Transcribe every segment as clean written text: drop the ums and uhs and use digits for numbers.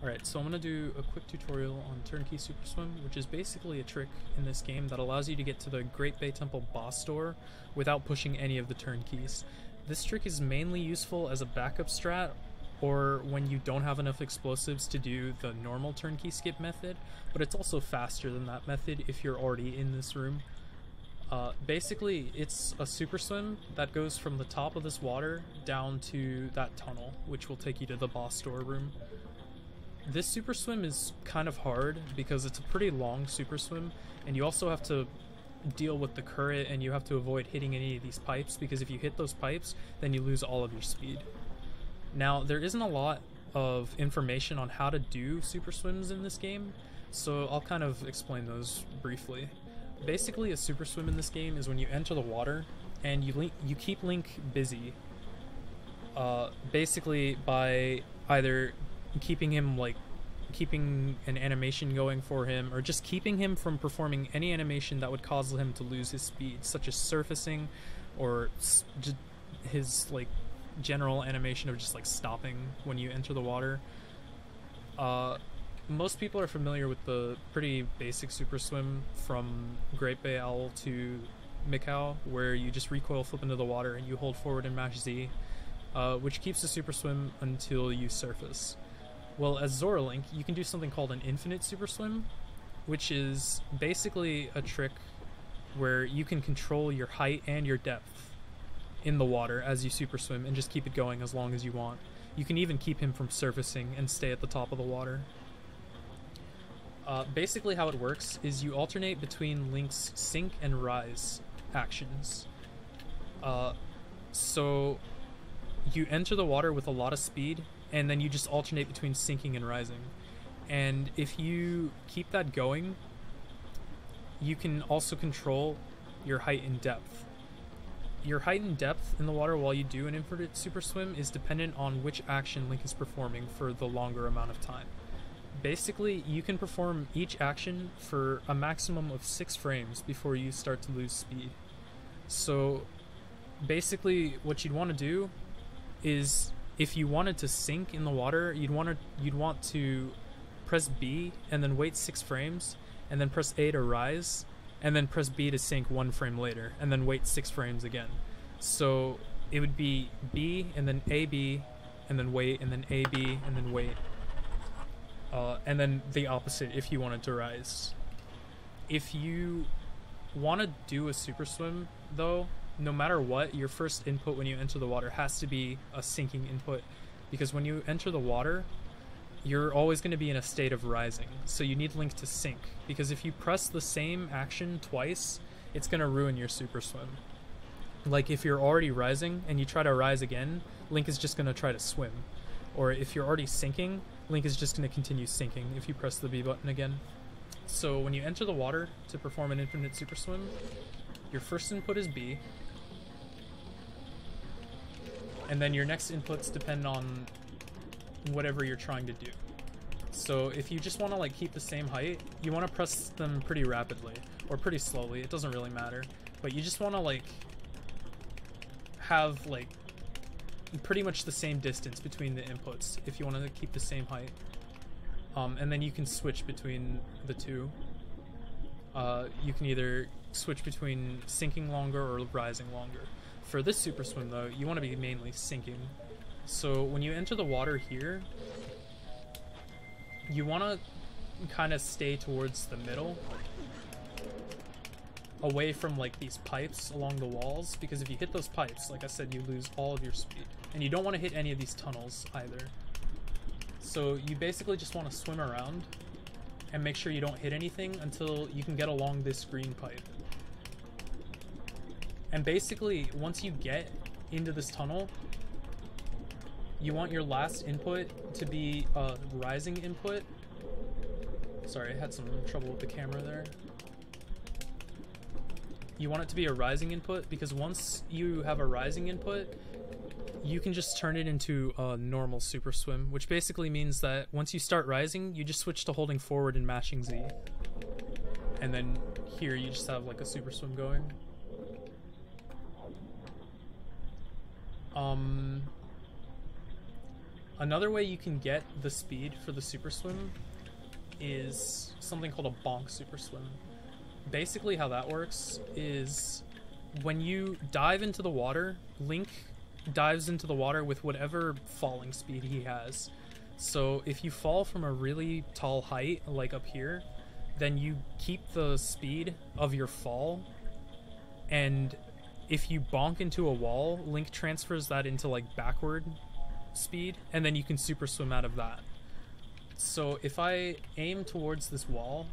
Alright, so I'm going to do a quick tutorial on turnkey superswim, which is basically a trick in this game that allows you to get to the Great Bay Temple boss door without pushing any of the turnkeys. This trick is mainly useful as a backup strat, or when you don't have enough explosives to do the normal turnkey skip method, but it's also faster than that method if you're already in this room. Basically, it's a super swim that goes from the top of this water down to that tunnel, which will take you to the boss door room. This super swim is kind of hard because it's a pretty long super swim, and you also have to deal with the current, and you have to avoid hitting any of these pipes, because if you hit those pipes, then you lose all of your speed. Now, there isn't a lot of information on how to do super swims in this game, so I'll kind of explain those briefly. Basically, a super swim in this game is when you enter the water and you keep Link busy, basically by either keeping an animation going for him, or just keeping him from performing any animation that would cause him to lose his speed, such as surfacing, or his general animation of just stopping when you enter the water. Most people are familiar with the pretty basic super swim from Great Bay Owl to Mikau, where you just recoil flip into the water and you hold forward and mash Z, which keeps the super swim until you surface. Well, as Zora Link, you can do something called an infinite super swim, which is basically a trick where you can control your height and your depth in the water as you super swim and just keep it going as long as you want. You can even keep him from surfacing and stay at the top of the water. Basically how it works is you alternate between Link's sink and rise actions. So you enter the water with a lot of speed, and then you just alternate between sinking and rising. And if you keep that going, you can also control your height and depth. Your height and depth in the water while you do an infinite super swim is dependent on which action Link is performing for the longer amount of time. Basically, you can perform each action for a maximum of 6 frames before you start to lose speed. So basically what you'd want to do is, if you wanted to sink in the water, you'd want to press B and then wait 6 frames, and then press A to rise, and then press B to sink 1 frame later, and then wait 6 frames again. So it would be B and then AB and then wait, and then AB and then wait. And then the opposite if you wanted to rise. If you want to do a super swim, though, no matter what, your first input when you enter the water has to be a sinking input, because when you enter the water, you're always going to be in a state of rising. So you need Link to sink, because if you press the same action twice, it's going to ruin your super swim. Like if you're already rising and you try to rise again, Link is just going to try to swim. Or if you're already sinking, Link is just going to continue sinking if you press the B button again. So when you enter the water to perform an infinite super swim, your first input is B, and then your next inputs depend on whatever you're trying to do. So if you just want to keep the same height, you want to press them pretty rapidly, or pretty slowly, it doesn't really matter, but you just want to have pretty much the same distance between the inputs if you want to keep the same height. And then you can switch between the two. You can either switch between sinking longer or rising longer. For this super swim though, you want to be mainly sinking. So when you enter the water here, you want to kind of stay towards the middle, away from these pipes along the walls, because if you hit those pipes, like I said, you lose all of your speed. And you don't want to hit any of these tunnels either. So you basically just want to swim around and make sure you don't hit anything until you can get along this green pipe. And basically, once you get into this tunnel, you want your last input to be a rising input. Sorry, I had some trouble with the camera there. You want it to be a rising input, because once you have a rising input, you can just turn it into a normal super swim, which basically means that once you start rising, you just switch to holding forward and mashing Z. And then here you just have a super swim going. Another way you can get the speed for the super swim is something called a bonk super swim. Basically how that works is when you dive into the water, Link dives into the water with whatever falling speed he has. So if you fall from a really tall height, like up here, then you keep the speed of your fall, and if you bonk into a wall, Link transfers that into like backward speed, and then you can super swim out of that. So if I aim towards this wall,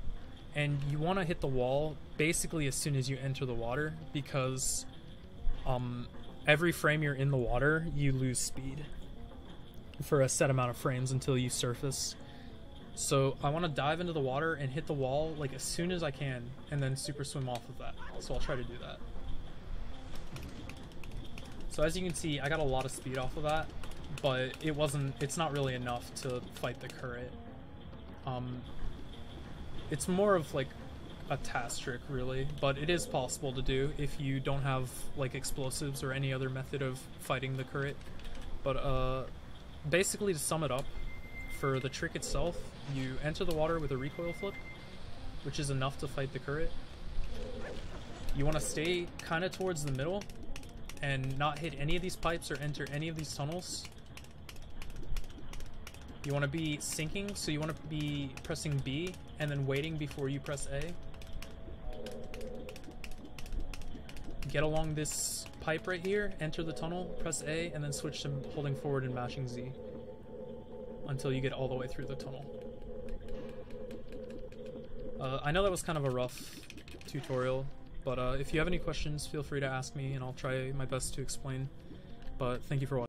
and you want to hit the wall basically as soon as you enter the water, because every frame you're in the water, you lose speed for a set amount of frames until you surface. So I want to dive into the water and hit the wall like as soon as I can, and then super swim off of that. So I'll try to do that. So as you can see, I got a lot of speed off of that, but it's not really enough to fight the current. It's more of like a task trick really, but it is possible to do if you don't have like explosives or any other method of fighting the current. But basically, to sum it up, for the trick itself, you enter the water with a recoil flip, which is enough to fight the current. You want to stay kind of towards the middle and not hit any of these pipes or enter any of these tunnels. You want to be sinking, so you want to be pressing B and then waiting before you press A. Get along this pipe right here, enter the tunnel, press A, and then switch to holding forward and mashing Z until you get all the way through the tunnel. I know that was kind of a rough tutorial, but if you have any questions, feel free to ask me and I'll try my best to explain. But thank you for watching.